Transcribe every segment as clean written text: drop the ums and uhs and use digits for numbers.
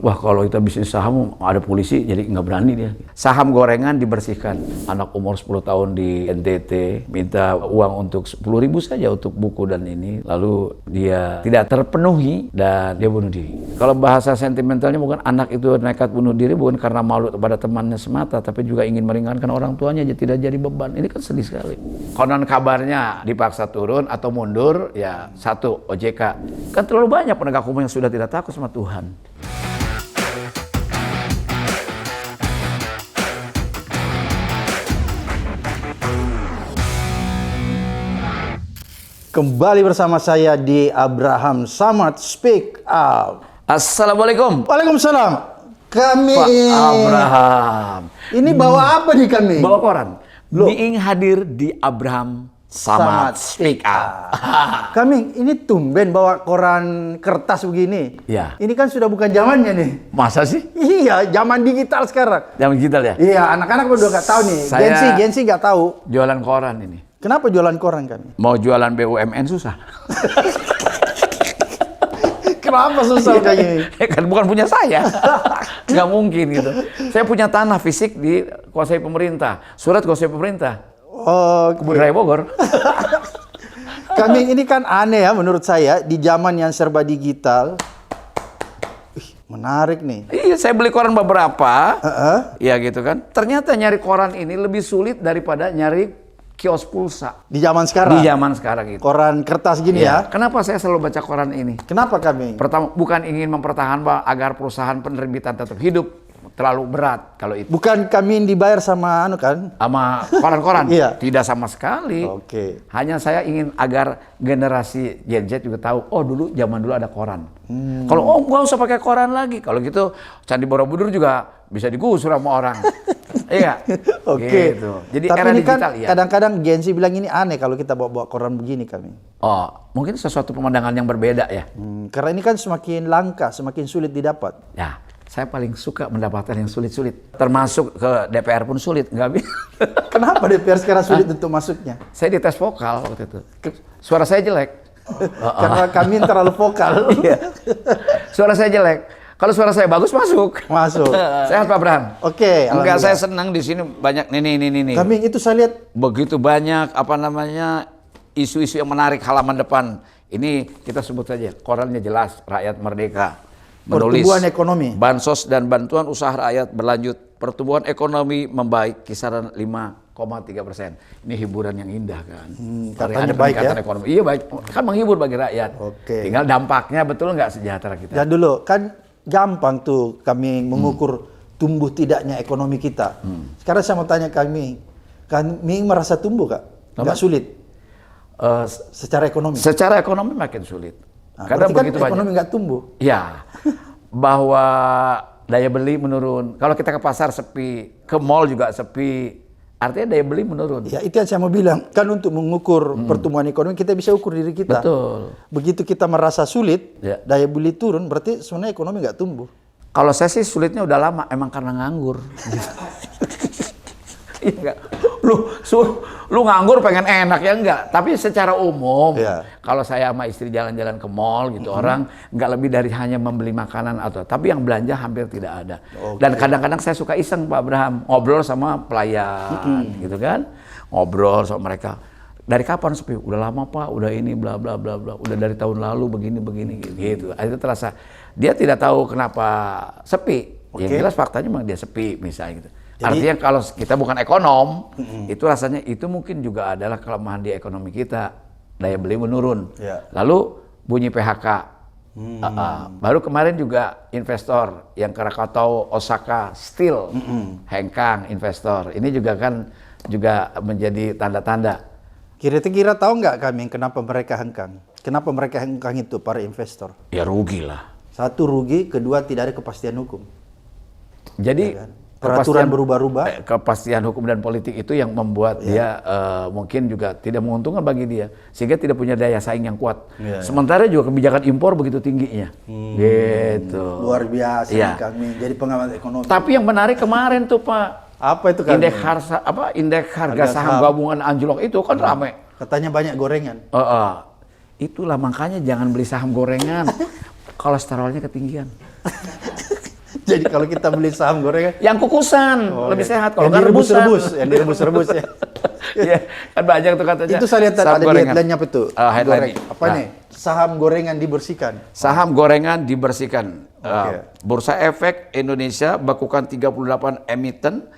Wah, kalau kita bisnis saham ada polisi jadi nggak berani dia. Saham gorengan dibersihkan. Anak umur 10 tahun di NTT minta uang untuk 10.000 saja untuk buku dan ini. Lalu dia tidak terpenuhi dan dia bunuh diri. Kalau bahasa sentimentalnya bukan anak itu nekat bunuh diri bukan karena malu kepada temannya semata, tapi juga ingin meringankan orang tuanya aja tidak jadi beban. Ini kan sedih sekali. Konon kabarnya dipaksa turun atau mundur, ya satu OJK. Kan terlalu banyak penegak hukum yang sudah tidak takut sama Tuhan. Kembali bersama saya di Abraham Samad Speak Up. Assalamualaikum. Waalaikumsalam. Kami Pak Abraham. Ini bawa apa nih kami? Bawa koran. Loh. Miing hadir di Abraham Samad Speak Up. Kami ini tumben bawa koran kertas begini. Ya. Ini kan sudah bukan zamannya nih. Masa sih? Iya, zaman digital sekarang. Yang digital ya? Iya, anak-anak udah nggak tahu nih. Gen Z nggak tahu. Jualan koran ini. Kenapa jualan koran kami? Mau jualan BUMN susah. Kenapa susah kayak gini? Kan bukan punya saya. Nggak mungkin gitu. Saya punya tanah fisik dikuasai pemerintah. Surat kuasai pemerintah. Oh, Kebun Raya Bogor. Kami ini kan aneh ya menurut saya di zaman yang serba digital. Menarik nih. Iya, saya beli koran beberapa. Iya gitu kan. Ternyata nyari koran ini lebih sulit daripada nyari kios pulsa. Di zaman sekarang? Di zaman sekarang itu. Koran kertas gini ya? Kenapa saya selalu baca koran ini? Kenapa kami? Pertama, bukan ingin mempertahankan agar perusahaan penerbitan tetap hidup. Terlalu berat kalau itu. Bukan kami dibayar sama kan? Sama koran-koran? Iya. Tidak sama sekali. Oke. Hanya saya ingin agar generasi Gen Z juga tahu, oh dulu zaman dulu ada koran. Kalau nggak usah pakai koran lagi. Kalau gitu Candi Borobudur juga bisa digusur sama orang. Iya. Oke. Gitu. Jadi Tapi era ini kan digital ya. kadang-kadang Gen Z bilang ini aneh kalau kita bawa koran begini kami. Oh, mungkin sesuatu pemandangan yang berbeda ya. Karena ini kan semakin langka, semakin sulit didapat. Ya, saya paling suka mendapatkan yang sulit-sulit. Termasuk ke DPR pun sulit, nggak bisa. Kenapa DPR sekarang sulit untuk masuknya? Saya dites vokal waktu itu. Suara saya jelek. Karena kami terlalu vokal. Iya. Suara saya jelek. Kalau suara saya bagus masuk. Masuk. Sehat Pak Abraham. Oke. Enggak, saya senang di sini banyak ini. Kami itu saya lihat Begitu banyak isu-isu yang menarik halaman depan. Ini kita sebut saja korannya jelas, Rakyat Merdeka. Menulis pertumbuhan ekonomi. bansos dan bantuan usaha rakyat berlanjut. Pertumbuhan ekonomi membaik kisaran 5,3%. Ini hiburan yang indah kan. Katanya Ada baik peningkatan ya? ekonomi. Iya baik. Kan menghibur bagi rakyat. Oke. Tinggal dampaknya betul nggak sejahtera kita. Dan dulu kan gampang tuh kami mengukur tumbuh tidaknya ekonomi kita. Sekarang saya mau tanya kami merasa tumbuh Kak? Nggak sulit? Secara ekonomi? Secara ekonomi makin sulit. Nah, Karena berarti kan begitu ekonomi banyak. nggak tumbuh? Ya, bahwa daya beli menurun. Kalau kita ke pasar sepi, ke mall juga sepi. Artinya daya beli menurun. Ya itu yang saya mau bilang. Kan untuk mengukur pertumbuhan ekonomi kita bisa ukur diri kita. Betul. Begitu kita merasa sulit, Ya. daya beli turun, berarti sebenarnya ekonomi nggak tumbuh. Kalau saya sih sulitnya udah lama, emang karena nganggur. Iya enggak? Lu nganggur pengen enak ya enggak? Tapi secara umum, Iya. kalau saya sama istri jalan-jalan ke mall gitu, orang nggak lebih dari hanya membeli makanan tapi yang belanja hampir tidak ada. Dan kadang-kadang saya suka iseng Pak Abraham, ngobrol sama pelayan gitu kan. Ngobrol sama mereka. Dari kapan sepi? Udah lama Pak, udah ini bla bla bla bla. Udah dari tahun lalu begini gitu. Itu terasa dia tidak tahu kenapa sepi. Yang jelas faktanya memang dia sepi misalnya gitu. Artinya kalau kita bukan ekonom, itu rasanya itu mungkin juga adalah kelemahan di ekonomi kita. Daya beli menurun. Ya. Lalu bunyi PHK. Baru kemarin juga investor yang Krakatau, Osaka, Steel, hengkang investor. Ini juga kan juga menjadi tanda-tanda. Kira-kira tahu nggak kami kenapa mereka hengkang? Kenapa mereka hengkang itu para investor? Ya rugi lah. Satu rugi, kedua tidak ada kepastian hukum. Jadi Ya kan? Peraturan berubah-ubah. Kepastian hukum dan politik itu yang membuat dia mungkin juga tidak menguntungkan bagi dia, sehingga tidak punya daya saing yang kuat. Sementara juga kebijakan impor begitu tingginya, gitu. Luar biasa Ya. kami jadi pengamat ekonomi. Tapi yang menarik kemarin tuh Pak, Apa itu kami? indeks harga saham gabungan anjlok itu kan rame. Katanya banyak gorengan. Itulah makanya jangan beli saham gorengan, kolesterolnya ketinggian. Jadi kalau kita beli saham gorengan, Yang kukusan lebih sehat. Kalau yang nggak rebusan. direbus-rebus, yang direbus-rebus ya. Iya, kan banyak tuh katanya. Itu saya lihat saham ada di gorengan. headline-nya apa tuh? Headline. Apa nih? Saham gorengan dibersihkan. Saham gorengan dibersihkan. Oke. Bursa Efek Indonesia bekukan 38 emiten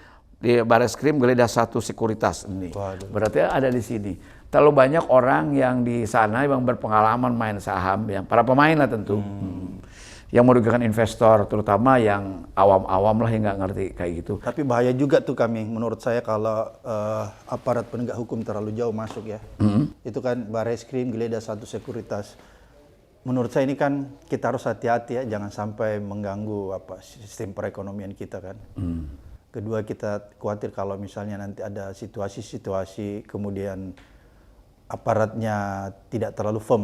di Bareskrim geledah 1 sekuritas ini. Waduh. Berarti ada di sini. Terlalu banyak orang yang di sana yang berpengalaman main saham, yang para pemain lah tentu. Yang merugikan investor, terutama yang awam-awam lah yang nggak ngerti kayak gitu. Tapi bahaya juga tuh kami, menurut saya kalau aparat penegak hukum terlalu jauh masuk ya. Itu kan Bareskrim geledah 1 sekuritas. Menurut saya ini kan kita harus hati-hati ya, jangan sampai mengganggu sistem perekonomian kita kan. Kedua, kita khawatir kalau misalnya nanti ada situasi-situasi kemudian aparatnya tidak terlalu firm.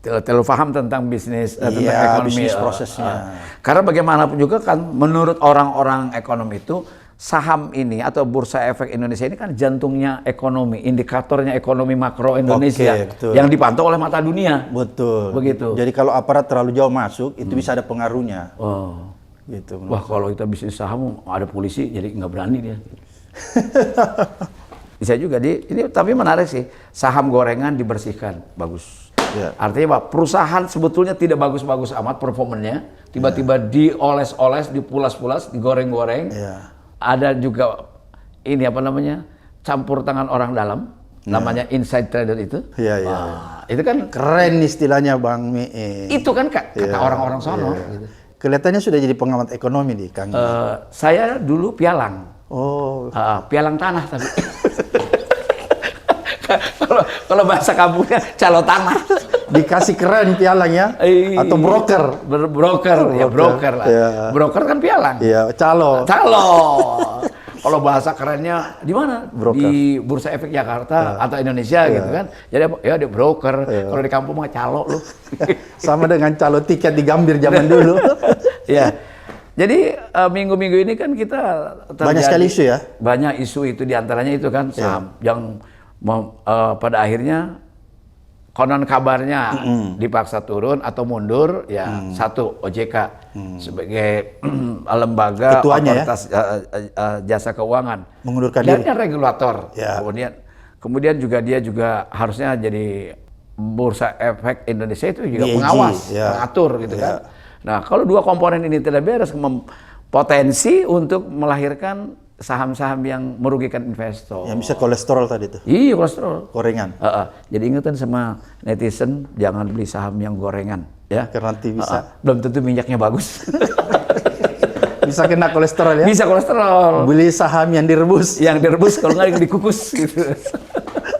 Terlalu paham tentang bisnis, tentang Iya, ekonomi. bisnis prosesnya. Karena bagaimanapun juga kan menurut orang-orang ekonom itu, saham ini atau Bursa Efek Indonesia ini kan jantungnya ekonomi, indikatornya ekonomi makro Indonesia. Oke, betul. Yang dipantau oleh mata dunia. Betul. Begitu. Jadi kalau aparat terlalu jauh masuk, itu bisa ada pengaruhnya. Oh. Gitu. Wah, kalau kita bisnis saham ada polisi jadi nggak berani dia. Bisa juga ini tapi menarik sih, saham gorengan dibersihkan, bagus. Ya. Artinya Pak, perusahaan sebetulnya tidak bagus-bagus amat performanya, tiba-tiba dioles-oles, dipulas-pulas, digoreng-goreng. Ya. Ada juga ini apa namanya, campur tangan orang dalam, namanya inside trader itu. Iya, iya. Wah, itu kan Keren istilahnya Bang Mee. itu kan kata orang-orang sono. Iya. Gitu. Kelihatannya sudah jadi pengamat ekonomi nih Kang. Saya dulu pialang. Oh, Pialang tanah tapi. Kalau bahasa kampungnya calo tanah. dikasih keren pialang ya? Atau broker? Broker, ya broker lah. Ya. Broker kan pialang. Iya, calo. Calo. Kalau bahasa kerennya di mana? Broker. Di Bursa Efek Jakarta atau Indonesia gitu kan. Jadi ya dia broker. Kalau di kampung mah calo lu. Sama dengan calo tiket di Gambir zaman dulu. Ya. Jadi minggu-minggu ini kan kita Banyak sekali isu ya? Banyak isu itu, diantaranya itu kan saham yang pada akhirnya konon kabarnya dipaksa turun atau mundur ya. Satu, OJK sebagai lembaga Ketuanya otoritas jasa keuangan mengundurkan dan diri. regulator. Ya. Kemudian juga dia juga harusnya jadi Bursa Efek Indonesia itu juga BEG, pengawas, ya. pengatur gitu Ya. kan. Nah, kalau dua komponen ini tidak beres, potensi untuk melahirkan saham-saham yang merugikan investor. Yang bisa kolesterol tadi tuh. Iya, kolesterol. Gorengan. Jadi ingetan sama netizen, jangan beli saham yang gorengan, ya. Karena nanti bisa. Belum tentu minyaknya bagus. Bisa kena kolesterol ya? Bisa kolesterol. Beli saham yang direbus. Yang direbus, kalau nggak yang dikukus gitu.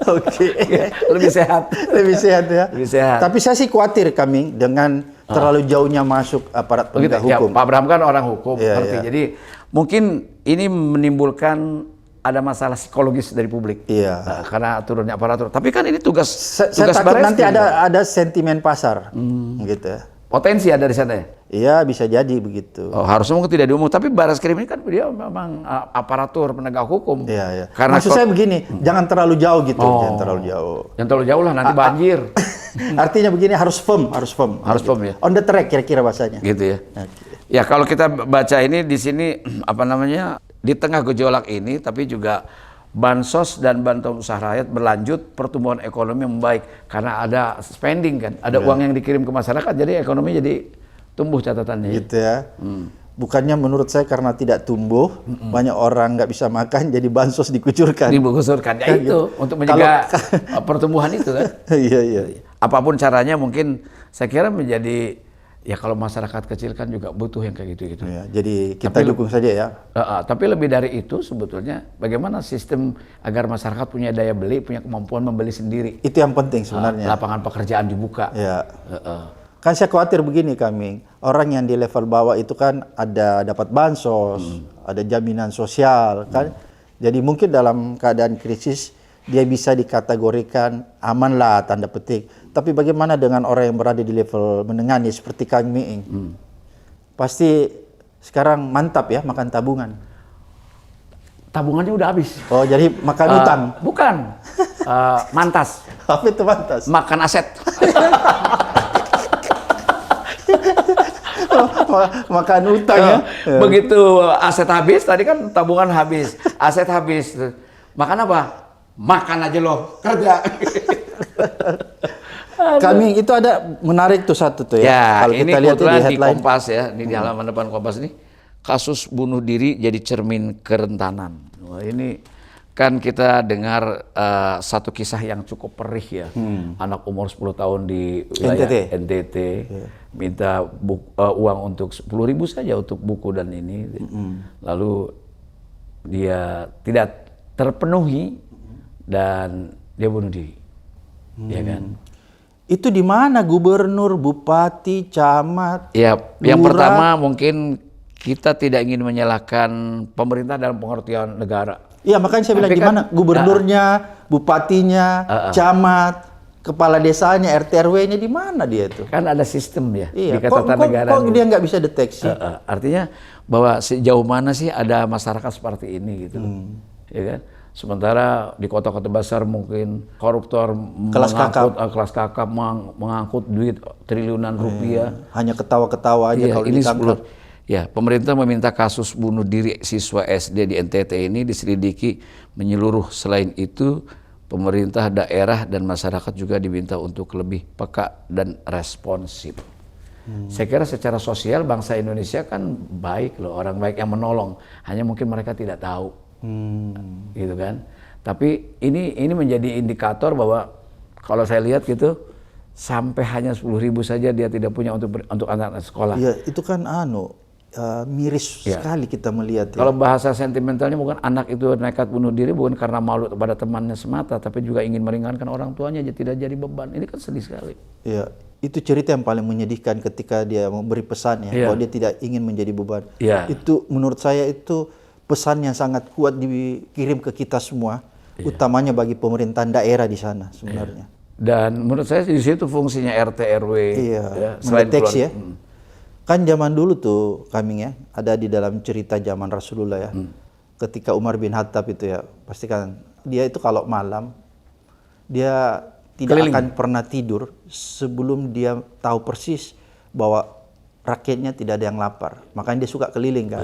Oke. Lebih sehat. Lebih sehat ya? Lebih sehat. Tapi saya sih khawatir kami dengan terlalu jauhnya masuk aparat penegak Ya, hukum. Pak Abraham kan orang hukum, Iya, ngerti. iya. Jadi mungkin ini menimbulkan ada masalah psikologis dari publik. Iya. Karena turunnya aparatur. Tapi kan ini tugas Saya tugas takut Bareskrim. nanti ada sentimen pasar. Gitu ya. Potensi ada di sana ya? Iya, bisa jadi begitu. Oh, harusnya mungkin tidak diumum. Tapi Bareskrim ini kan dia memang aparatur penegak hukum. Iya, iya. Karena Maksud saya begini, jangan terlalu jauh gitu, jangan terlalu jauh. Yang terlalu jauh lah nanti banjir. Artinya begini, harus firm. Harus firm ya. On the track kira-kira bahasanya. Gitu ya. Oke. Ya kalau kita baca ini di sini apa namanya, di tengah gejolak ini tapi juga bansos dan bantuan usaha rakyat berlanjut, pertumbuhan ekonomi membaik karena ada spending kan, ada uang yang dikirim ke masyarakat, jadi ekonomi jadi tumbuh catatannya. Gitu ya. Bukannya menurut saya karena tidak tumbuh, banyak orang nggak bisa makan, jadi bansos dikucurkan. Dibungkusurkan ya itu untuk menjaga pertumbuhan itu kan. Iya, iya. Apapun caranya mungkin saya kira menjadi ya kalau masyarakat kecil kan juga butuh yang kayak gitu-gitu. Ya, jadi kita dukung saja ya. Tapi lebih dari itu sebetulnya bagaimana sistem agar masyarakat punya daya beli, punya kemampuan membeli sendiri. Itu yang penting sebenarnya. Lapangan pekerjaan dibuka. Ya. Kan saya khawatir begini kami, orang yang di level bawah itu kan ada dapat bansos, ada jaminan sosial kan. Jadi mungkin dalam keadaan krisis dia bisa dikategorikan aman lah tanda petik. Tapi bagaimana dengan orang yang berada di level menengah nih seperti Kang Miing? Pasti sekarang mantap ya makan tabungan. Tabungannya udah habis. Oh, jadi makan utang. Bukan. Mantas. Apa itu mantas? Makan aset. makan utang ya. Begitu aset habis, tadi kan tabungan habis, aset habis. Makan apa? Makan aja loh, kerja. Kami itu ada menarik tuh satu tuh ya. Ya, Kalau ini kita lihat kebetulan di di headline. Kompas ya, ini di halaman depan Kompas ini, kasus bunuh diri jadi cermin kerentanan. Wah, ini kan kita dengar satu kisah yang cukup perih ya. Anak umur 10 tahun di wilayah NTT minta uang untuk 10.000 saja untuk buku dan ini. Lalu dia tidak terpenuhi dan dia bunuh diri. Ya kan? Itu di mana gubernur, bupati, camat? Ya, yang lurah? pertama mungkin kita tidak ingin menyalahkan pemerintah dalam pengertian negara. Iya, makanya saya bilang Tapi di mana gubernurnya, bupatinya, camat, kepala desanya, RT RW-nya di mana dia itu? Kan ada sistem ya Iya. di Ketatanegaraan. Kok dia nggak bisa deteksi? Artinya bahwa sejauh mana sih ada masyarakat seperti ini gitu, ya kan? Sementara di kota-kota besar mungkin koruptor Kelas kakap mengangkut duit triliunan rupiah. Hanya ketawa-ketawa aja kalau ini ditangkap. Ya, pemerintah meminta kasus bunuh diri siswa SD di NTT ini diselidiki menyeluruh. Selain itu, pemerintah daerah dan masyarakat juga diminta untuk lebih peka dan responsif. Saya kira secara sosial bangsa Indonesia kan baik loh, orang baik yang menolong. Hanya mungkin mereka tidak tahu. Gitu kan. Tapi ini menjadi indikator bahwa kalau saya lihat gitu sampai hanya 10.000 saja dia tidak punya untuk anak-anak sekolah. Iya, itu kan miris sekali kita melihat. Kalau bahasa sentimentalnya bukan anak itu nekat bunuh diri bukan karena malu kepada temannya semata, tapi juga ingin meringankan orang tuanya tidak jadi beban. Ini kan sedih sekali. Iya, itu cerita yang paling menyedihkan ketika dia memberi pesan ya, bahwa dia tidak ingin menjadi beban. Itu menurut saya itu pesan yang sangat kuat dikirim ke kita semua, utamanya bagi pemerintahan daerah di sana sebenarnya. Dan menurut saya di situ fungsinya RT RW. Mendeteksi ya. Kan zaman dulu tuh kami ya, ada di dalam cerita zaman Rasulullah ya. Ketika Umar bin Khattab itu ya, pastikan dia itu kalau malam dia tidak akan pernah tidur sebelum dia tahu persis bahwa rakyatnya tidak ada yang lapar. Makanya dia suka keliling kan.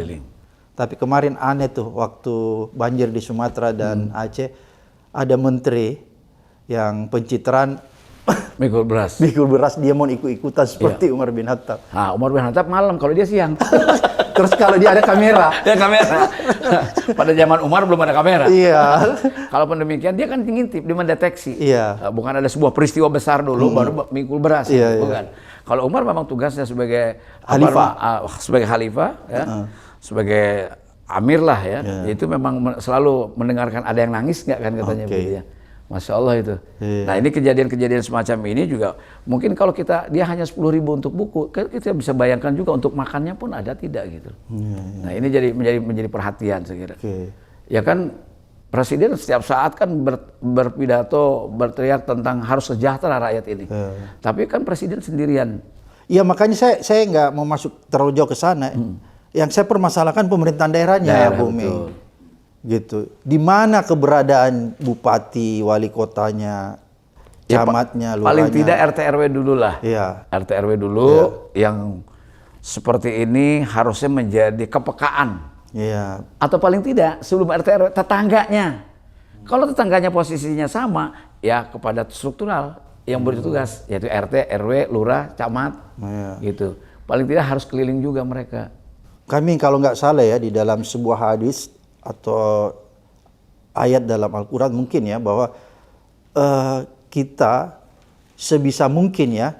Tapi kemarin aneh tuh waktu banjir di Sumatera dan Aceh, ada menteri yang pencitraan mikul beras. Dia mau ikut-ikutan seperti Umar bin Khattab. Nah, Umar bin Khattab malam, kalau dia siang. Terus kalau dia ada kamera. Pada zaman Umar belum ada kamera. Iya. Kalaupun demikian dia kan ngintip, dia mendeteksi. Iya. Bukan ada sebuah peristiwa besar dulu baru mikul beras. Bukan. Kalau Umar memang tugasnya sebagai khalifah ya. Sebagai amir lah ya, itu memang selalu mendengarkan ada yang nangis nggak kan katanya begitu ya. Masya Allah itu. Nah ini kejadian-kejadian semacam ini juga mungkin kalau dia hanya 10.000 untuk buku, kita bisa bayangkan juga untuk makannya pun ada tidak gitu. Nah ini menjadi perhatian saya kira. Ya kan presiden setiap saat kan berpidato berteriak tentang harus sejahtera rakyat ini. Tapi kan presiden sendirian. Iya makanya saya nggak mau masuk terlalu jauh ke sana. Yang saya permasalahkan pemerintahan daerahnya ya Bu Mei. Gitu. Di mana keberadaan bupati, wali kotanya, camatnya, lurahnya? Paling tidak RT RW dulu lah. RT RW dulu yang seperti ini harusnya menjadi kepekaan. Atau paling tidak sebelum RT RW tetangganya. Kalau tetangganya posisinya sama, ya kepada struktural yang bertugas yaitu RT, RW, lurah, camat. Gitu. Paling tidak harus keliling juga mereka. Kami kalau nggak salah ya di dalam sebuah hadis atau ayat dalam Al-Quran mungkin ya bahwa kita sebisa mungkin ya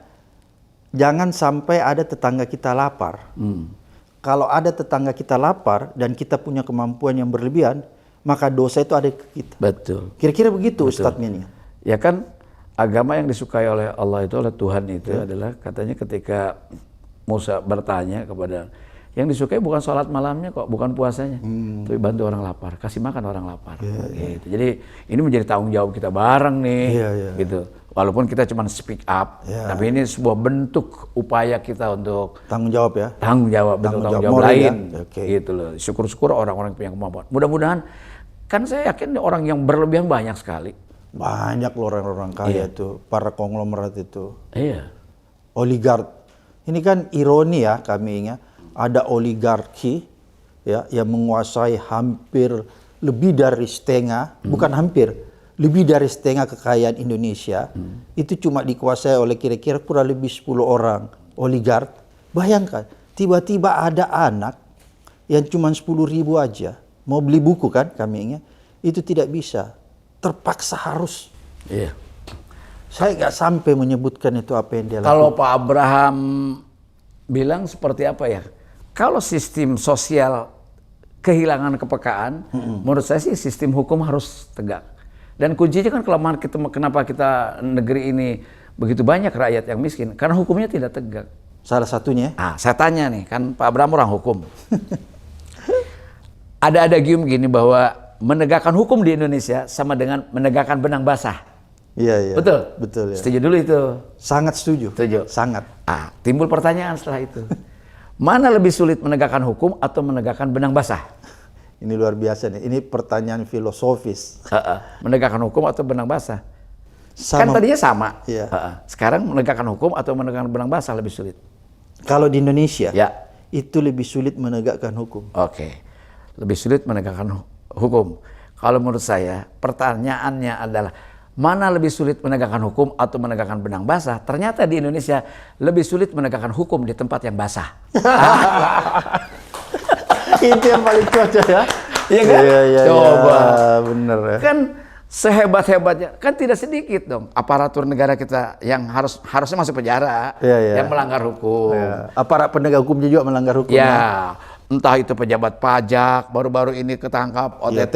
jangan sampai ada tetangga kita lapar. Kalau ada tetangga kita lapar dan kita punya kemampuan yang berlebihan, maka dosa itu ada ke kita. Betul. Kira-kira begitu Ustadz Min. Ya kan agama yang disukai oleh Allah itu, oleh Tuhan itu adalah katanya ketika Musa bertanya kepada yang disukai bukan sholat malamnya kok, bukan puasanya, tapi bantu orang lapar, kasih makan orang lapar. Gitu. Jadi ini menjadi tanggung jawab kita bareng nih, gitu. Walaupun kita cuma speak up, tapi ini sebuah bentuk upaya kita untuk tanggung jawab ya. Tanggung jawab lain, gitu loh. Syukur-syukur orang-orang punya kemampuan. Mudah-mudahan, kan saya yakin orang yang berlebihan banyak sekali. Banyak loh orang-orang kaya itu, para konglomerat itu. Iya. Oligark. Ini kan ironi ya kami ingat. ada oligarki ya yang menguasai hampir lebih dari setengah, bukan hampir, lebih dari setengah kekayaan Indonesia. Itu cuma dikuasai oleh kira-kira kurang lebih 10 orang oligark. Bayangkan, tiba-tiba ada anak yang cuma 10.000 aja mau beli buku kan kami ingat, itu tidak bisa, terpaksa harus. Iya. Saya nggak sampai menyebutkan itu apa yang dia lakukan. Kalau Pak Abraham bilang seperti apa ya? Kalau sistem sosial kehilangan kepekaan, menurut saya sih sistem hukum harus tegak. Dan kuncinya kan kelemahan kita, kenapa kita negeri ini begitu banyak rakyat yang miskin, karena hukumnya tidak tegak. Salah satunya. Saya tanya nih, kan Pak Abraham orang hukum. Ada adagium gini bahwa menegakkan hukum di Indonesia sama dengan menegakkan benang basah. Iya, iya. Betul? Betul ya. Setuju dulu itu? Sangat setuju. Setuju. Sangat. Timbul pertanyaan setelah itu. Mana lebih sulit menegakkan hukum atau menegakkan benang basah? Ini luar biasa nih. Ini pertanyaan filosofis. Menegakkan hukum atau benang basah? Sama, kan tadinya sama. Iya. Sekarang menegakkan hukum atau menegakkan benang basah lebih sulit? Kalau di Indonesia, ya, itu lebih sulit menegakkan hukum. Oke. Lebih sulit menegakkan hukum. Kalau menurut saya, pertanyaannya adalah mana lebih sulit menegakkan hukum atau menegakkan benang basah? Ternyata di Indonesia lebih sulit menegakkan hukum di tempat yang basah. Itu yang paling cocok ya. Iya kan? Iya, coba. Bener ya. Kan sehebat-hebatnya, kan tidak sedikit dong aparatur negara kita yang harusnya masuk penjara, yang melanggar hukum. Ya. Aparat penegak hukumnya juga melanggar hukum. Ya, entah itu pejabat pajak, baru-baru ini ketangkap OTT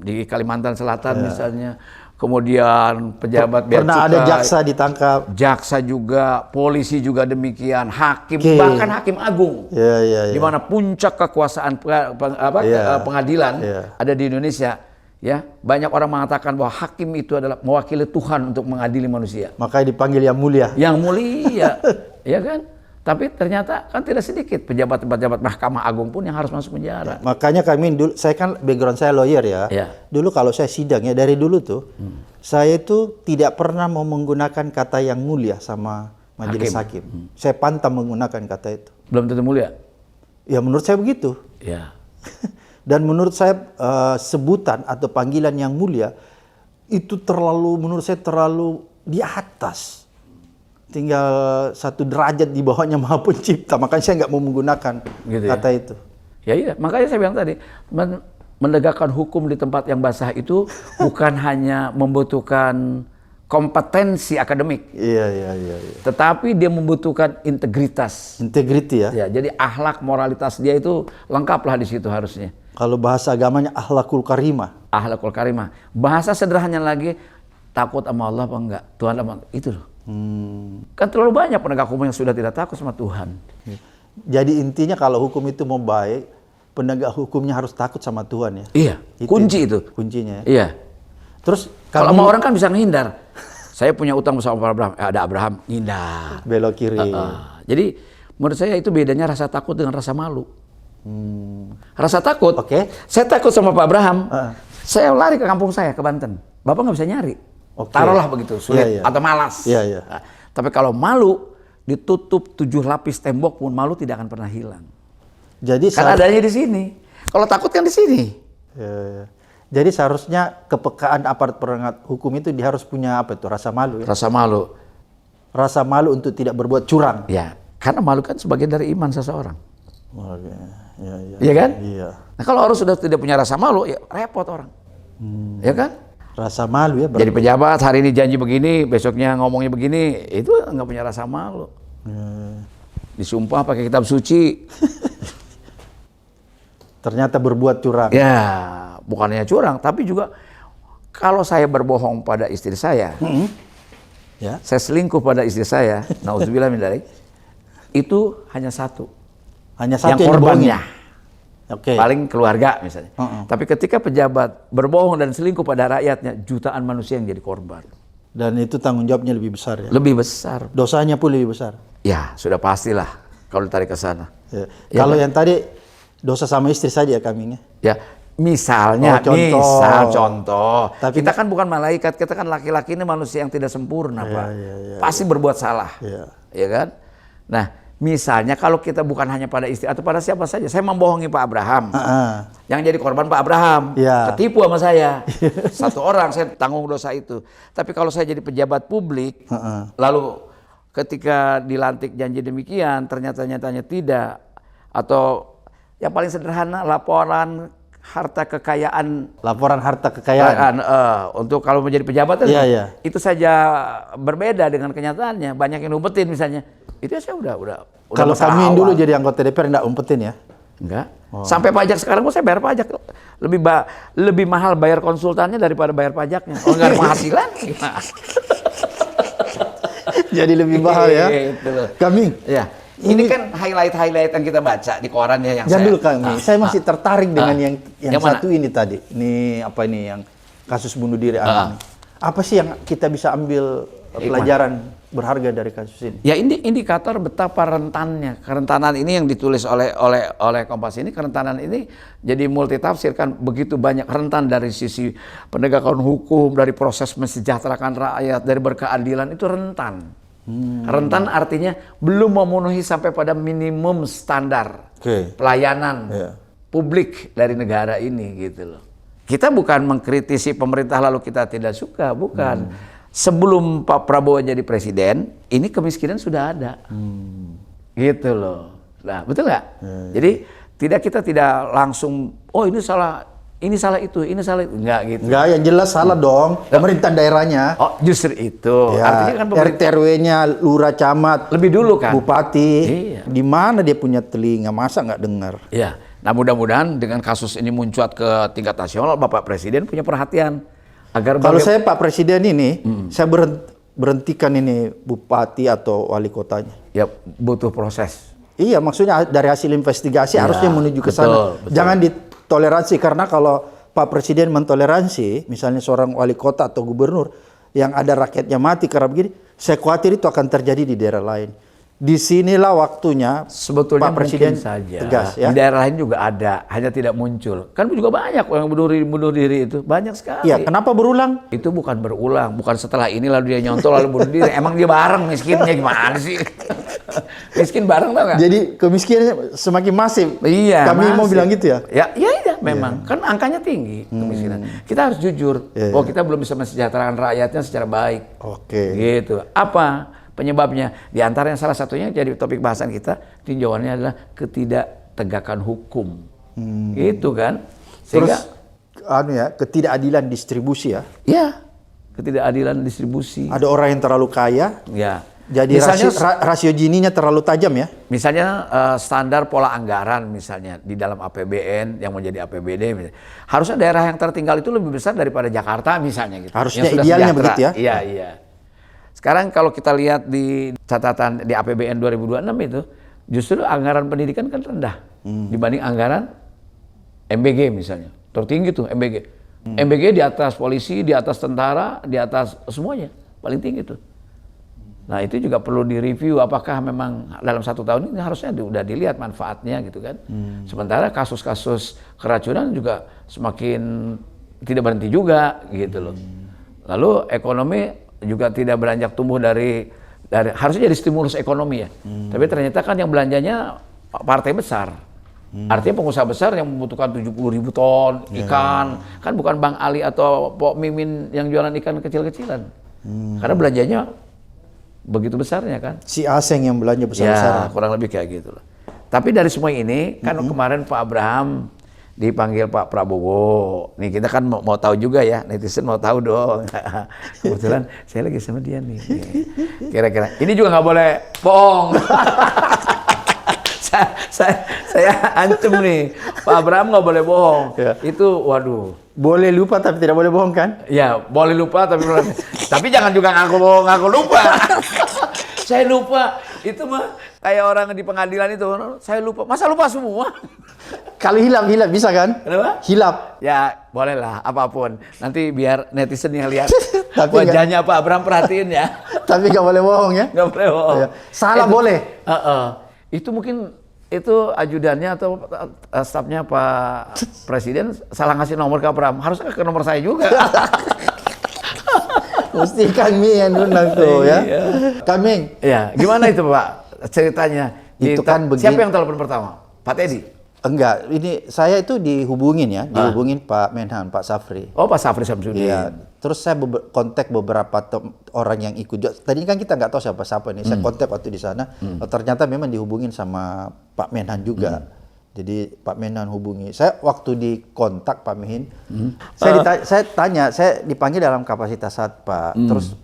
di Kalimantan Selatan misalnya. Kemudian pejabat bea pernah cukai, ada jaksa ditangkap. Jaksa juga, polisi juga demikian, hakim, bahkan hakim agung. Di mana puncak kekuasaan pengadilan ada di Indonesia. Ya, banyak orang mengatakan bahwa hakim itu adalah mewakili Tuhan untuk mengadili manusia. Makanya dipanggil yang mulia. Yang mulia, ya kan? Tapi ternyata kan tidak sedikit pejabat-pejabat Mahkamah Agung pun yang harus masuk penjara. Makanya kami dulu, saya kan background saya lawyer ya. Dulu kalau saya sidang ya dari dulu tuh, saya itu tidak pernah mau menggunakan kata yang mulia sama majelis hakim. Saya pantang menggunakan kata itu. Belum tentu mulia. Ya menurut saya begitu. Ya. Dan menurut saya sebutan atau panggilan yang mulia itu menurut saya terlalu di atas. Tinggal satu derajat di bawahnya Maha Pencipta. Makanya saya nggak mau menggunakan kata itu. Ya iya, makanya saya bilang tadi, menegakkan hukum di tempat yang basah itu bukan hanya membutuhkan kompetensi akademik. Iya. Tetapi dia membutuhkan integritas. Integriti ya. Ya, jadi akhlak, moralitas dia itu lengkaplah di situ harusnya. Kalau bahasa agamanya akhlakul karimah. Akhlakul karimah. Bahasa sederhananya lagi, takut sama Allah apa enggak? Tuhan apa enggak? Itu loh. Kan terlalu banyak penegak hukum yang sudah tidak takut sama Tuhan. Jadi intinya kalau hukum itu mau baik, penegak hukumnya harus takut sama Tuhan ya. Iya, kunci itu. Kuncinya ya. Iya. Terus kalau sama orang kan bisa menghindar. Saya punya utang bersama Abraham, ada Abraham, ngindar. Belok kiri. Jadi menurut saya itu bedanya rasa takut dengan rasa malu. Rasa takut, saya takut sama Pak Abraham, saya lari ke kampung saya, ke Banten. Bapak nggak bisa nyari. Taruhlah begitu, sulit atau malas. Nah, tapi kalau malu, ditutup 7 lapis tembok pun malu tidak akan pernah hilang. Jadi kan adanya di sini. Kalau takut kan di sini. Jadi seharusnya kepekaan aparat penegak hukum itu dia harus punya apa itu? Rasa malu ya? Rasa malu. Rasa malu untuk tidak berbuat curang. Ya, karena malu kan sebagian dari iman seseorang. Iya kan? Iya. Nah, kalau orang sudah tidak punya rasa malu, ya repot orang. Ya kan? Rasa malu ya. Jadi pejabat hari ini janji begini, besoknya ngomongnya begini, itu nggak punya rasa malu. Disumpah pakai kitab suci. Ternyata berbuat curang. Ya, bukannya curang, tapi juga kalau saya berbohong pada istri saya, saya selingkuh pada istri saya, nauzubillah min dzalik, itu hanya satu. Hanya satu yang korbannya. Paling keluarga misalnya. Tapi ketika pejabat berbohong dan selingkuh pada rakyatnya, jutaan manusia yang jadi korban. Dan itu tanggung jawabnya lebih besar ya? Lebih besar. Dosanya pun lebih besar? Ya, sudah pastilah kalau ditarik ke sana. Ya. Kalau yang tadi dosa sama istri saja kami ya. Misalnya, contoh. Tapi kita kan bukan malaikat, kita kan laki-laki ini manusia yang tidak sempurna, Pak. Pasti berbuat salah. Ya kan? Nah, Misalnya kalau kita bukan hanya pada istri atau pada siapa saja, saya membohongi Pak Abraham. Yang jadi korban Pak Abraham, ketipu sama saya. Satu orang saya tanggung dosa itu. Tapi kalau saya jadi pejabat publik, lalu ketika dilantik janji demikian, ternyata-nyatanya tidak, atau yang paling sederhana laporan harta kekayaan. Untuk kalau menjadi pejabat itu saja berbeda dengan kenyataannya. Banyak yang umpetin misalnya. Itu saya udah Kalau kami dulu jadi anggota DPR enggak umpetin ya? Enggak. Sampai pajak sekarang pun saya bayar pajak. Lebih mahal bayar konsultannya daripada bayar pajaknya. Kalau nggak ada penghasilan. Jadi lebih mahal ya? Itu loh. Kami. Ya. Ini kan highlight yang kita baca di koran ya yang jangan dulu kami. Saya masih tertarik dengan yang satu mana? ini tadi. Ini apa ini yang kasus bunuh diri anak. Apa sih yang kita bisa ambil pelajaran berharga dari kasus ini? Ya ini indikator betapa rentannya. Kerentanan ini yang ditulis oleh Kompas ini, kerentanan ini jadi multitafsir kan, begitu banyak rentan dari sisi penegakan hukum, dari proses mensejahterakan rakyat, dari berkeadilan itu rentan. Rentan artinya belum memenuhi sampai pada minimum standar pelayanan publik dari negara ini gitu loh. Kita bukan mengkritisi pemerintah lalu kita tidak suka, bukan. Sebelum Pak Prabowo jadi presiden, ini kemiskinan sudah ada. Gitu loh. Nah, betul nggak? Jadi kita tidak langsung, oh ini salah itu. Enggak gitu. Enggak, yang jelas salah dong. Pemerintah daerahnya. Oh, justru itu. Ya, artinya kan RT RW-nya, lurah, camat, lebih dulu kan. Bupati. Iya. Di mana dia punya telinga, masa nggak dengar? Iya. Nah, mudah-mudahan dengan kasus ini muncuat ke tingkat nasional, Bapak Presiden punya perhatian agar kalau saya Pak Presiden ini, saya berhentikan ini bupati atau wali kotanya. Ya, butuh proses. Iya, maksudnya dari hasil investigasi harusnya menuju ke sana. Betul. Jangan ditoleransi, karena kalau Pak Presiden mentoleransi, misalnya seorang wali kota atau gubernur yang ada rakyatnya mati karena begini, saya khawatir itu akan terjadi di daerah lain. Disinilah waktunya sebetulnya Pak Presiden saja tegas ya. Di daerah lain juga ada, hanya tidak muncul. Kan juga banyak yang bunuh diri itu, banyak sekali. Iya, kenapa berulang? Itu bukan berulang, bukan setelah ini lalu dia nyontol lalu bunuh diri. Emang dia bareng miskinnya gimana sih? Miskin bareng tau nggak? Jadi kemiskinannya semakin masif. Iya. Kami mau bilang gitu ya? Iya, memang. Kan angkanya tinggi kemiskinan. Kita harus jujur bahwa kita belum bisa mensejahterakan rakyatnya secara baik. Oke. Gitu. Apa penyebabnya? Di antara yang salah satunya jadi topik bahasan kita, tinjauannya adalah ketidaktegakan hukum. Gitu kan? Sehingga, terus ketidakadilan distribusi ya? Ya, ketidakadilan distribusi. Ada orang yang terlalu kaya. Ya. Jadi misalnya, rasio Gini-nya terlalu tajam ya? Misalnya standar pola anggaran misalnya di dalam APBN yang menjadi APBD misalnya. Harusnya daerah yang tertinggal itu lebih besar daripada Jakarta misalnya gitu. Harusnya idealnya begitu ya? Iya. Sekarang kalau kita lihat di catatan di APBN 2026 itu justru anggaran pendidikan kan rendah dibanding anggaran MBG misalnya. Tertinggi tuh MBG. MBG di atas polisi, di atas tentara, di atas semuanya. Paling tinggi tuh. Nah itu juga perlu direview apakah memang dalam 1 tahun ini harusnya udah dilihat manfaatnya gitu kan. Sementara kasus-kasus keracunan juga semakin tidak berhenti juga gitu loh. Lalu ekonomi juga tidak beranjak tumbuh dari harusnya jadi stimulus ekonomi ya. Tapi ternyata kan yang belanjanya partai besar. Artinya pengusaha besar yang membutuhkan 70.000 ton ikan. Kan bukan Bang Ali atau Pok Mimin yang jualan ikan kecil-kecilan. Karena belanjanya begitu besarnya kan. Si Aseng yang belanja besar-besaran. Ya, kurang lebih kayak gitu loh. Tapi dari semua ini, kan kemarin Pak Abraham dipanggil Pak Prabowo. Nih kita kan mau tahu juga ya, netizen mau tahu dong. Kebetulan saya lagi sama dia nih. Kira-kira, ini juga nggak boleh bohong. saya ancam nih, Pak Abraham nggak boleh bohong. Ya. Itu, waduh. Boleh lupa tapi tidak boleh bohong kan? Ya, boleh lupa tapi jangan juga ngaku lupa. Saya lupa, itu mah kayak orang di pengadilan itu, saya lupa. Masa lupa semua? Kalau hilap bisa kan? Kenapa? Hilap. Ya, bolehlah apapun. Nanti biar netizen yang lihat tapi wajahnya Pak Abraham perhatiin ya. Tapi nggak boleh bohong ya? Nggak boleh bohong. Ya. Salah boleh. Itu mungkin itu ajudannya atau stafnya Pak Presiden salah ngasih nomor ke Abraham. Harusnya ke nomor saya juga. Mesti kami yang undang tuh ya. Kami. Ya, gimana itu Pak ceritanya? Itu kan begini. Siapa yang telepon pertama? Pak Teddy? Enggak, ini saya itu dihubungin Pak Menhan, Pak Safri. Oh, Pak Safri Samsudin. Iya. Terus saya kontak beberapa orang yang ikut. Tadi kan kita nggak tahu siapa ini. Saya kontak waktu di sana. Ternyata memang dihubungin sama Pak Menhan juga. Jadi Pak Menhan hubungi. Saya waktu di kontak Pak Menhan, saya tanya, saya dipanggil dalam kapasitas Satpa. Terus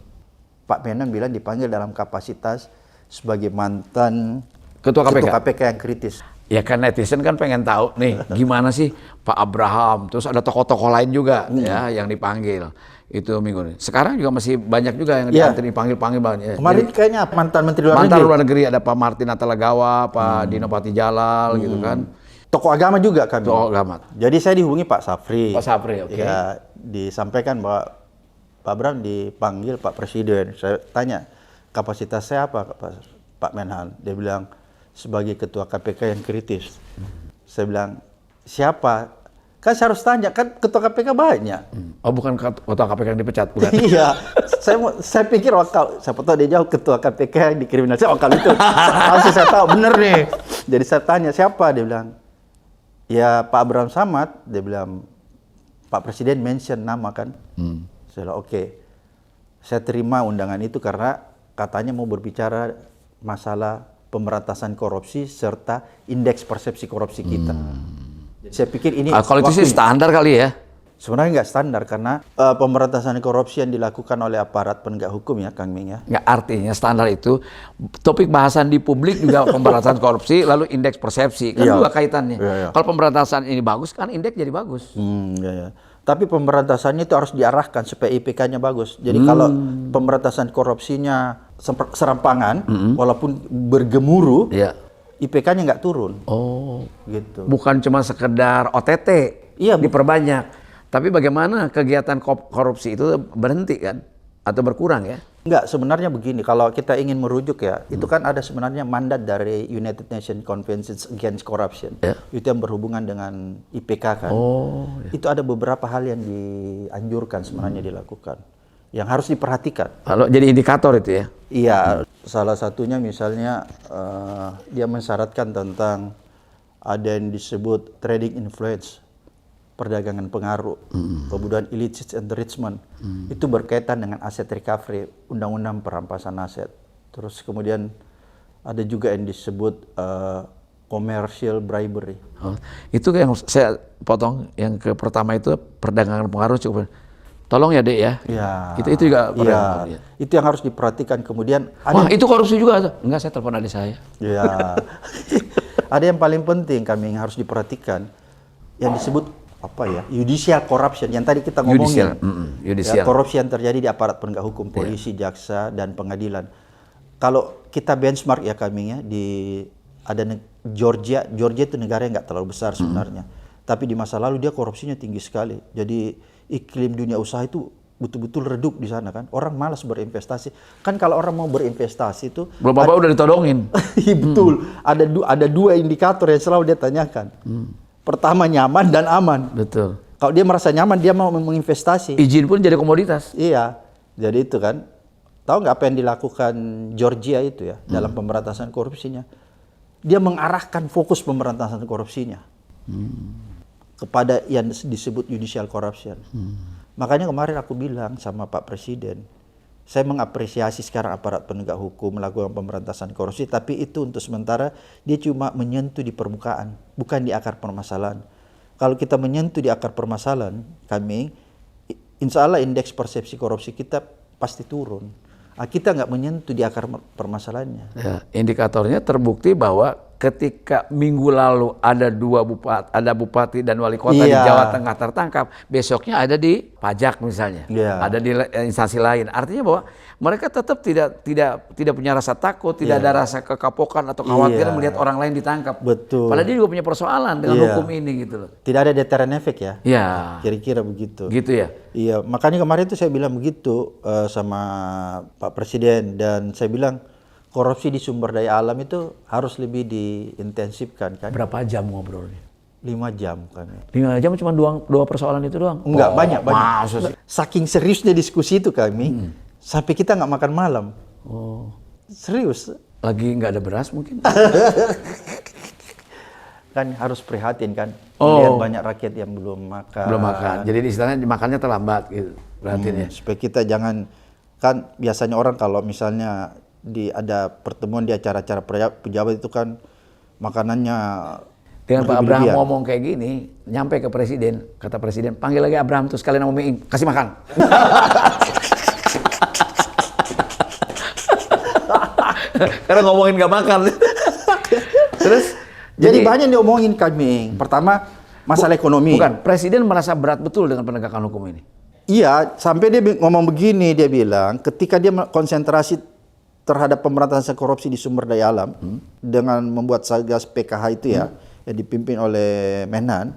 Pak Menhan bilang dipanggil dalam kapasitas sebagai mantan Ketua KPK yang kritis. Ya kan netizen kan pengen tahu nih gimana sih Pak Abraham, terus ada tokoh-tokoh lain juga ya yang dipanggil itu minggu ini. Sekarang juga masih banyak juga yang dipanggil banyak. Kemarin kayaknya mantan Menteri Luar Negeri ada Pak Martin Natalegawa, Pak Dino Patijalal gitu kan. Tokoh agama juga kami. Tokoh agama. Jadi saya dihubungi Pak Safri. Pak Safri, oke. Ya, disampaikan bahwa Pak Abraham dipanggil Pak Presiden. Saya tanya kapasitas saya apa Pak Menhan. Dia bilang sebagai ketua KPK yang kritis. Saya bilang, siapa? Kan saya harus tanya, kan ketua KPK banyak. Oh, bukan ketua KPK yang dipecat, bukan? Iya, saya pikir wakal. Siapa tahu dia jauh ketua KPK yang dikriminalisasi, wakal itu. Langsung saya tahu, bener nih. Jadi saya tanya, siapa? Dia bilang, ya Pak Abraham Samad. Dia bilang, Pak Presiden mention nama kan. Saya bilang, oke. Saya terima undangan itu karena katanya mau berbicara masalah pemberantasan korupsi serta indeks persepsi korupsi kita. Saya pikir ini kalau itu sih standar kali ya. Sebenarnya nggak standar karena pemberantasan korupsi yang dilakukan oleh aparat penegak hukum ya, Kang Ming ya. Nggak, artinya standar itu topik bahasan di publik juga pemberantasan korupsi, lalu indeks persepsi kan juga kaitannya. Kalau pemberantasan ini bagus kan indeks jadi bagus. Tapi pemberantasannya itu harus diarahkan supaya IPK-nya bagus. Jadi kalau pemberantasan korupsinya serampangan, walaupun bergemuruh, IPK-nya nggak turun. Oh, gitu. Bukan cuma sekedar OTT, diperbanyak. Tapi bagaimana kegiatan korupsi itu berhenti kan? Atau berkurang ya? Enggak, sebenarnya begini, kalau kita ingin merujuk ya, itu kan ada sebenarnya mandat dari United Nations Convention Against Corruption. Itu yang berhubungan dengan IPK kan. Itu ada beberapa hal yang dianjurkan sebenarnya dilakukan. Yang harus diperhatikan. Kalau jadi indikator itu ya? Iya, salah satunya misalnya dia mensyaratkan tentang ada yang disebut trading influence. Perdagangan pengaruh, pembunuhan illicit enrichment, itu berkaitan dengan aset recovery, undang-undang perampasan aset. Terus kemudian ada juga yang disebut commercial bribery. Itu yang saya potong, yang ke pertama itu perdagangan pengaruh cukup. Tolong ya Dek ya. Itu juga itu yang harus diperhatikan. Kemudian wah, itu korupsi juga. Enggak, saya telepon adik saya. Iya. Ada yang paling penting kami yang harus diperhatikan, yang disebut judicial corruption yang tadi kita ngomongin. Judicial. Korupsi yang terjadi di aparat penegak hukum, polisi, jaksa, dan pengadilan. Kalau kita benchmark ya kami ya, ada Georgia itu negara yang nggak terlalu besar sebenarnya. Tapi di masa lalu dia korupsinya tinggi sekali. Jadi iklim dunia usaha itu betul-betul redup di sana kan. Orang malas berinvestasi. Kan kalau orang mau berinvestasi itu belum apa udah ditodongin. Betul. Ada dua indikator yang selalu dia tanyakan. Pertama, nyaman dan aman. Betul. Kalau dia merasa nyaman, dia mau menginvestasi. Izin pun jadi komoditas. Iya. Jadi itu kan. Tahu nggak apa yang dilakukan Georgia itu ya dalam pemberantasan korupsinya? Dia mengarahkan fokus pemberantasan korupsinya kepada yang disebut judicial corruption. Makanya kemarin aku bilang sama Pak Presiden, saya mengapresiasi sekarang aparat penegak hukum melakukan pemberantasan korupsi, tapi itu untuk sementara dia cuma menyentuh di permukaan, bukan di akar permasalahan. Kalau kita menyentuh di akar permasalahan, insya Allah indeks persepsi korupsi kita pasti turun. Kita nggak menyentuh di akar permasalahannya. Ya, indikatornya terbukti bahwa ketika minggu lalu ada ada bupati dan wali kota di Jawa Tengah tertangkap, besoknya ada di pajak misalnya, ada di instansi lain. Artinya bahwa mereka tetap tidak punya rasa takut, tidak ada rasa kekapokan atau khawatiran melihat orang lain ditangkap. Betul. Padahal dia juga punya persoalan dengan hukum ini gitu loh. Tidak ada deterrent effect ya? Iya. Kira-kira begitu. Gitu ya? Iya, makanya kemarin itu saya bilang begitu sama Pak Presiden, dan saya bilang korupsi di sumber daya alam itu harus lebih diintensifkan kan. Berapa jam ngobrolnya? 5 jam kan. 5 jam cuma dua persoalan itu doang? Enggak, banyak. Maksud. Saking seriusnya diskusi itu kami, sampai kita nggak makan malam. Serius. Lagi nggak ada beras mungkin? Kan harus prihatin kan. Oh. Lihat banyak rakyat yang belum makan. Belum makan. Jadi istilahnya makannya terlambat gitu. Berarti ya. Supaya kita jangan, kan biasanya orang kalau misalnya ada pertemuan di acara-acara pejabat itu kan makanannya Dengan Pak Abraham berlebihan. ngomong kayak gini, nyampe ke presiden, kata presiden, panggil lagi Abraham tuh sekalian sama Miing, kasih makan. Karena ngomongin gak makan. Terus Jadi banyak diomongin kami. Pertama, masalah ekonomi. Bukan, presiden merasa berat betul dengan penegakan hukum ini. Iya, sampai dia ngomong begini, dia bilang ketika dia konsentrasi terhadap pemberantasan korupsi di sumber daya alam dengan membuat Satgas PKH itu ya, yang dipimpin oleh Menhan,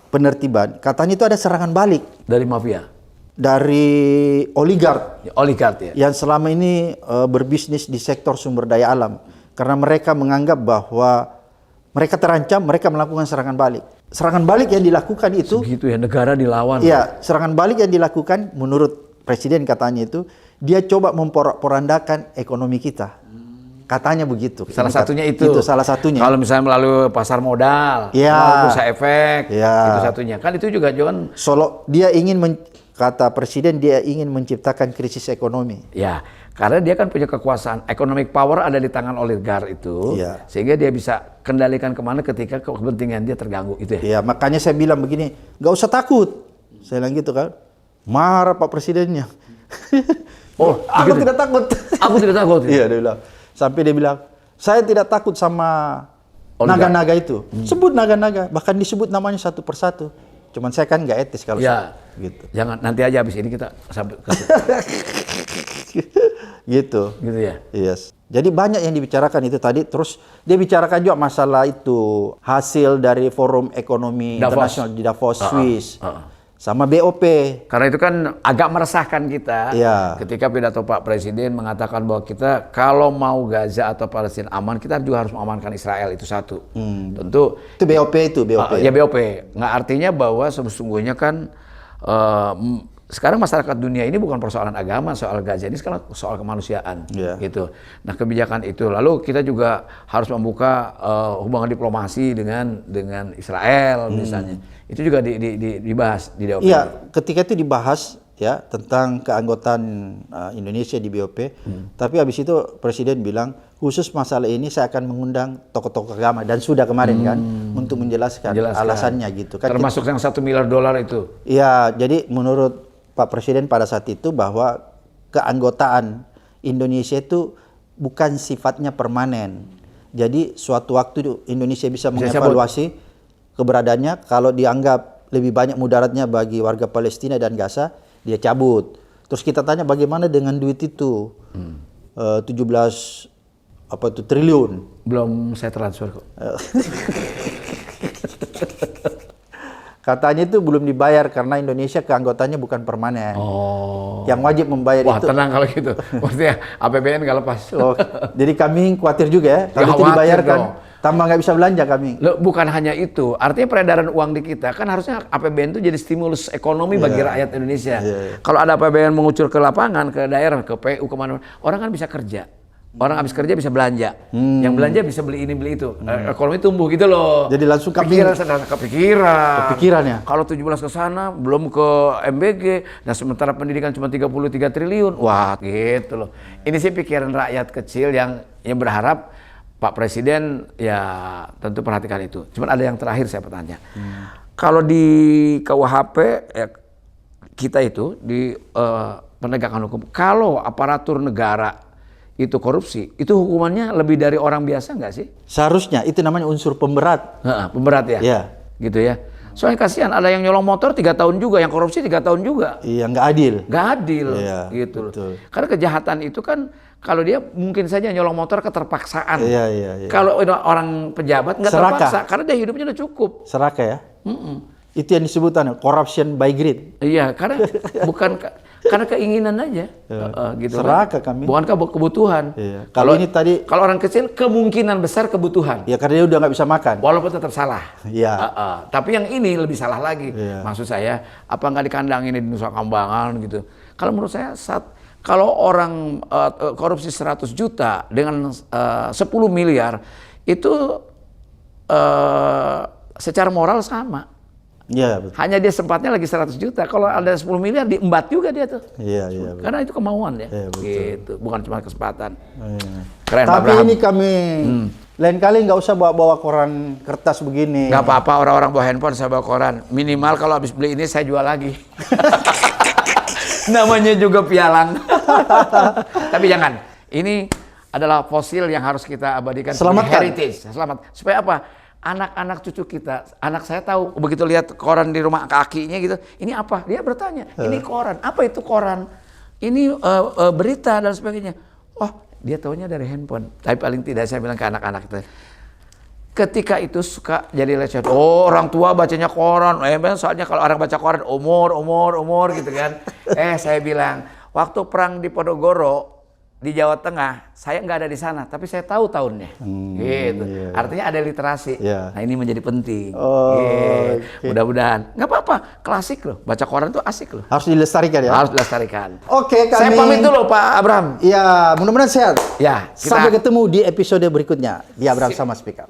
penertiban, katanya itu ada serangan balik Dari mafia, dari oligark oligark ya. yang selama ini berbisnis di sektor sumber daya alam, karena mereka menganggap bahwa mereka terancam, mereka melakukan serangan balik. Serangan balik yang dilakukan itu, Segitu ya, negara dilawan. iya, serangan balik yang dilakukan menurut presiden katanya itu, dia coba memporak-porandakan ekonomi kita. Katanya begitu. Salah satunya itu. Itu salah satunya. Kalau misalnya melalui pasar modal, Ya. melalui bursa efek, Ya. itu satunya. Kan itu juga jangan. Dia ingin kata presiden, dia ingin menciptakan krisis ekonomi. Ya, karena dia kan punya kekuasaan. Economic power ada di tangan oligark itu, Iya. sehingga dia bisa kendalikan kemana ketika kepentingan dia terganggu itu ya. Ya, makanya saya bilang begini, nggak usah takut. Saya bilang gitu kan. Marah Pak Presidennya. Oh, aku begitu? tidak takut. Aku tidak takut. Iya, dia bilang. Sampai dia bilang, saya tidak takut sama Oligark. naga-naga itu. Sebut naga-naga, bahkan disebut namanya satu persatu. Cuman saya kan nggak etis kalau Ya, gitu. jangan nanti aja habis ini kita sampai Gitu. gitu ya. Yes. Jadi banyak yang dibicarakan itu tadi. Terus dia bicarakan juga masalah itu hasil dari Forum Ekonomi Davos. Internasional di Davos, Swiss, sama BOP. Karena itu kan agak meresahkan kita Iya. ketika pidato Pak Presiden mengatakan bahwa kita kalau mau Gaza atau Palestina aman, kita juga harus mengamankan Israel, itu satu. Tentu Itu BOP itu BOP. ya BOP. Nggak artinya bahwa sesungguhnya kan sekarang masyarakat dunia ini bukan persoalan agama, soal Gaza ini sekarang soal kemanusiaan, Iya. gitu. Nah kebijakan itu, lalu kita juga harus membuka hubungan diplomasi dengan Israel misalnya, itu juga dibahas di DOP. Iya, ketika itu dibahas ya tentang keanggotaan Indonesia di BOP. Tapi habis itu Presiden bilang khusus masalah ini saya akan mengundang tokoh-tokoh agama dan sudah kemarin kan untuk menjelaskan alasannya gitu kan. Termasuk yang $1 miliar itu. Iya, jadi menurut Pak Presiden pada saat itu bahwa keanggotaan Indonesia itu bukan sifatnya permanen. Jadi suatu waktu Indonesia bisa mengevaluasi keberadaannya. Kalau dianggap lebih banyak mudaratnya bagi warga Palestina dan Gaza, dia cabut. Terus kita tanya bagaimana dengan duit itu? 17 triliun. Belum saya transfer kok. Katanya itu belum dibayar karena Indonesia keanggotaannya bukan permanen. Oh. Yang wajib membayar Wah, itu. tenang kalau gitu. Maksudnya APBN nggak lepas. Oh, jadi kami khawatir juga ya. Kalau itu khawatir dibayarkan, dong. tambah nggak bisa belanja kami. Loh, bukan hanya itu, artinya peredaran uang di kita kan harusnya APBN itu jadi stimulus ekonomi bagi rakyat Indonesia. Kalau ada APBN mengucur ke lapangan, ke daerah, ke PU, kemana, orang kan bisa kerja. Orang habis kerja bisa belanja, yang belanja bisa beli ini beli itu, ekonomi tumbuh gitu loh. Jadi langsung kepikiran, kepikiran ya. Kalau 17 ke sana, belum ke MBG, nah sementara pendidikan cuma 33 triliun, wah gitu loh. Ini sih pikiran rakyat kecil yang berharap Pak Presiden ya tentu perhatikan itu. Cuman ada yang terakhir saya bertanya, kalau di KUHP ya, kita itu di penegakan hukum, kalau aparatur negara itu korupsi, itu hukumannya lebih dari orang biasa nggak sih? Seharusnya itu namanya unsur pemberat. Pemberat ya? Iya. Gitu ya. Soalnya kasihan ada yang nyolong motor 3 tahun juga, yang korupsi 3 tahun juga. Iya, nggak adil. Nggak adil, Iya, gitu loh. betul. Karena kejahatan itu kan kalau dia mungkin saja nyolong motor keterpaksaan. Iya. Kalau orang pejabat nggak Serakah. terpaksa, karena dia hidupnya udah cukup. Serakah ya. Itu yang disebutkan corruption by greed. Iya, karena bukan karena keinginan aja, gitu. Serakah kan. kami. Bukankah kebutuhan? Iya. Kalau ini tadi, kalau orang kecil kemungkinan besar kebutuhan. ya karena dia udah nggak bisa makan. Walaupun tetap salah. Iya. Tapi yang ini lebih salah lagi. Iya. Maksud saya, apa nggak dikandangin di Nusa Kambangan gitu. Kalau menurut saya Kalau orang korupsi 100 juta dengan 10 miliar itu secara moral sama. Iya, betul. Hanya dia sempatnya lagi 100 juta. Kalau ada 10 miliar diembat juga dia tuh. Iya, iya. Karena itu kemauan ya. Iya, betul. Gitu. Bukan cuma kesempatan. Iya. Keren, Pak Tapi Abraham. ini kami lain kali nggak usah bawa koran kertas begini. Nggak apa-apa, orang-orang bawa handphone, saya bawa koran. Minimal kalau habis beli ini saya jual lagi. Namanya juga pialang. Tapi jangan. Ini adalah fosil yang harus kita abadikan sebagai Selamatkan. heritage. Selamat. Supaya apa? Anak-anak cucu kita, anak saya tahu begitu lihat koran di rumah kakinya gitu, ini apa? Dia bertanya, ini koran. Apa itu koran? Ini berita dan sebagainya. Oh, dia taunya dari handphone. Tapi paling tidak saya bilang ke anak-anak itu, ketika itu suka jadi lecet. Oh, orang tua bacanya koran. Soalnya kalau orang baca koran umur gitu kan. Saya bilang, waktu perang di Ponorogo di Jawa Tengah, saya nggak ada di sana, tapi saya tahu tahunnya. Gitu. Iya. Artinya ada literasi. Iya. Nah, ini menjadi penting. Oh, Gitu. oke. Mudah-mudahan. Nggak apa-apa, klasik loh. Baca koran tuh asik loh. Harus dilestarikan ya. Harus dilestarikan. Oke, Saya pamit dulu Pak Abraham. Ya, mudah-mudahan sehat. Ya, Sampai ketemu di episode berikutnya di Abraham sama Speak Up.